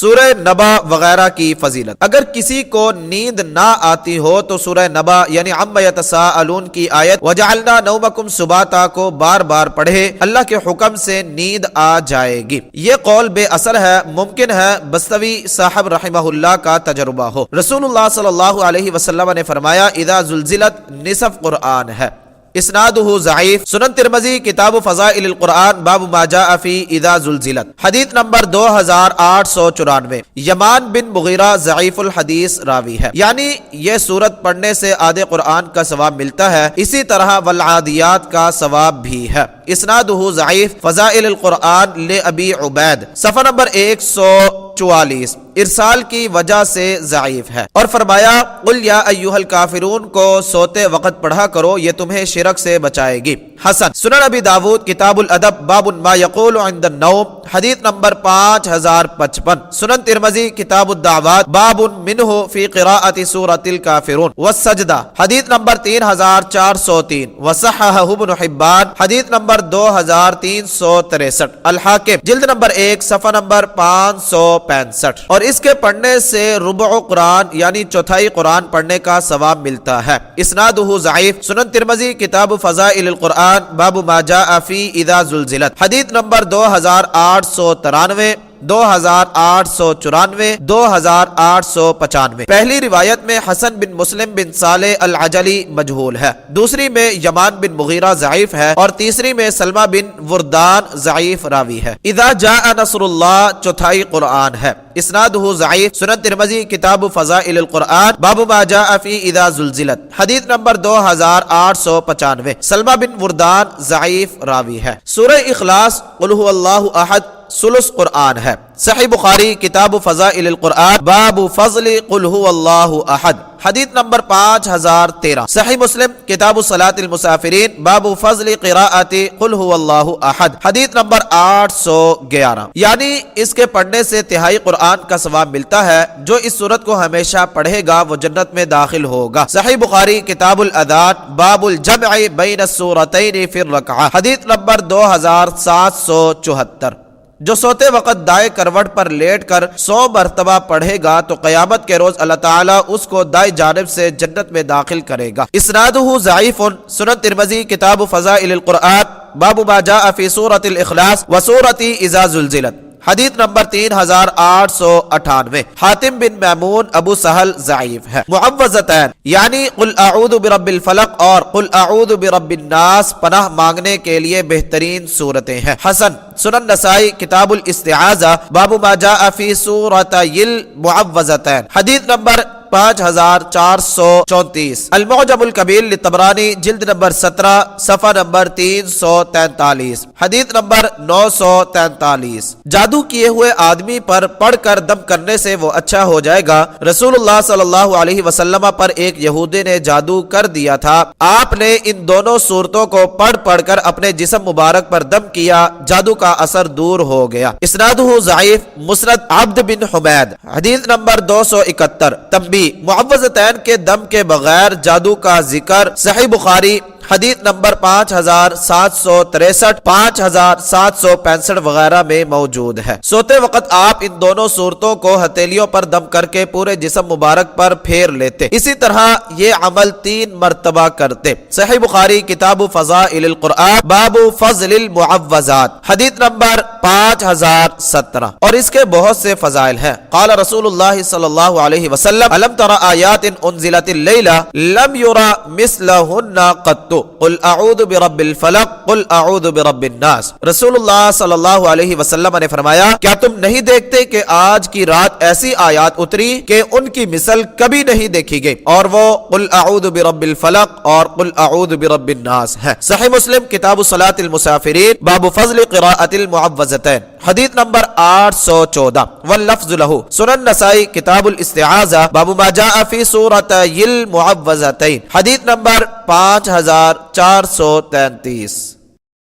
سورہ نبا وغیرہ کی فضیلت۔ اگر کسی کو نیند نہ آتی ہو تو سورہ نبا یعنی عما یتساءلون کی آیت وجعلنا نومکم سباتا کو بار بار پڑھے، اللہ کے حکم سے نیند آ جائے گی۔ یہ قول بے اثر ہے، ممکن ہے بستوی صاحب رحمہ اللہ کا تجربہ ہو۔ رسول اللہ صلی اللہ علیہ وسلم نے فرمایا اذا زلزلت نصف قرآن ہے، اسنادہ ضعیف۔ سنن ترمذی کتاب فضائل القرآن باب ما جاء فی اذا زلزلت، حدیث نمبر 2894۔ یمان بن مغیرہ ضعیف الحدیث راوی ہے، یعنی یہ سورت پڑھنے سے آدھے قرآن کا ثواب ملتا ہے، اسی طرح والعادیات کا ثواب بھی ہے۔ اسنادہ ضعیف۔ فضائل القرآن لابی عبید، صفحہ نمبر 144، ارسال کی وجہ سے ضعیف ہے۔ اور فرمایا قل یا ایھا الکافرون کو سوتے وقت پڑھا کرو، یہ تمہیں شرک سے بچائے گی۔ حسن۔ سنن ابی داود کتاب الادب باب ما یقول عند النوم، حدیث نمبر 5055۔ سنن ترمذی کتاب الدعوات باب منہ فی قراءۃ سورۃ الکافرون والسجدہ، حدیث نمبر 3403۔ وصححہ ابن حبان، حدیث نمبر 2363۔ الحاکم جلد نمبر 1 صفحہ نمبر 565۔ اور اس کے پڑھنے سے ربع قرآن یعنی چوتھائی قرآن پڑھنے کا ثواب ملتا ہے۔ اسنادہ ضعیف۔ سنن ترمذی کتاب فضائل القرآن باب ما جاء فی اذا زلزلت، حدیث نمبر 2893، 2894، 2895۔ پہلی روایت میں حسن بن مسلم بن صالح العجلی مجہول ہے، دوسری میں یمان بن مغیرہ ضعیف ہے، اور تیسری میں سلمہ بن وردان ضعیف راوی ہے۔ اذا جاء نصر اللہ چوتھائی قرآن ہے، اسنادہ ضعیف۔ سنن ترمذی کتاب فضائل القرآن باب ما جاء فی اذا زلزلت، حدیث نمبر 2895۔ سلمہ بن وردان ضعیف راوی ہے۔ سورہ اخلاص قل ھو اللہ احد ثلث قرآن ہے، صحیح بخاری کتاب فضائل القرآن باب فضل قل ھو اللہ احد، حدیث نمبر 5013۔ صحیح مسلم کتاب صلاۃ المسافرین باب فضل قراءۃ قل ھو اللہ احد، حدیث نمبر 811۔ یعنی اس کے پڑھنے سے تہائی قرآن کا ثواب ملتا ہے، جو اس سورت کو ہمیشہ پڑھے گا وہ جنت میں داخل ہوگا۔ صحیح بخاری کتاب الاذان باب الجمع بین السورتین فی الرکعہ، حدیث نمبر 2774۔ جو سوتے وقت دائیں کروٹ پر لیٹ کر 100 مرتبہ پڑھے گا تو قیامت کے روز اللہ تعالیٰ اس کو دائیں جانب سے جنت میں داخل کرے گا۔ اسنادہ ضعیف۔ سنن ترمذی کتاب فضائل القرآن باب ما جاء فی سورۃ الاخلاص وسورۃ اذا زلزلت، حدیث نمبر 3898۔ حاتم بن میمون ابو سہل ضعیف ہے۔ معوذتین یعنی قل اعوذ برب الفلق اور قل اعوذ برب الناس پناہ مانگنے کے لیے بہترین صورتیں ہیں۔ حسن۔ سنن نسائی کتاب الاستعاذہ باب ما جاء فی سورتی المعوذتین، حدیث نمبر 5434۔ المعجم الکبیر للطبرانی جلد نمبر 17 صفحہ نمبر 343، حدیث نمبر 943۔ جادو کیے ہوئے آدمی پر پڑھ کر دم کرنے سے وہ اچھا ہو جائے گا۔ رسول اللہ صلی اللہ علیہ وسلم پر ایک یہودی نے جادو کر دیا تھا، آپ نے ان دونوں صورتوں کو پڑھ کر اپنے جسم مبارک پر دم کیا، جادو کا اثر دور ہو گیا۔ اسنادہ ضعیف۔ مسند عبد بن حمید، حدیث نمبر 271۔ تنبیہ معوذتین کے دم کے بغیر جادو کا ذکر صحیح بخاری حدیث نمبر 5763، 5765 وغیرہ میں موجود ہے۔ سوتے وقت آپ ان دونوں صورتوں کو ہتھیلیوں پر دم کر کے پورے جسم مبارک پر پھیر لیتے، اسی طرح یہ عمل 3 مرتبہ کرتے۔ صحیح بخاری کتاب فضائل القرآن باب فضل المعوذات، حدیث نمبر 5017۔ اور اس کے بہت سے فضائل ہیں۔ قال رسول اللہ صلی اللہ علیہ وسلم الم تر آیات انزلت اللیلہ لم یرى مثلہن قط، قل اعوذ برب الفلق قل اعوذ برب الناس۔ رسول اللہ صلی اللہ علیہ وسلم نے فرمایا کیا تم نہیں دیکھتے کہ آج کی رات ایسی آیات اتری کہ ان کی مثل کبھی نہیں دیکھی گئی، اور وہ قل اعوذ برب الفلق اور قل اعوذ برب الناس ہے۔ صحیح مسلم کتاب صلاۃ المسافرین باب فضل قراءۃ المعوذتین، حدیث نمبر 814 واللفظ لہ۔ سنن نسائی کتاب الاستعاذہ باب ما جاء فی سورۃی المعوذتین، حدیث نمبر 5433۔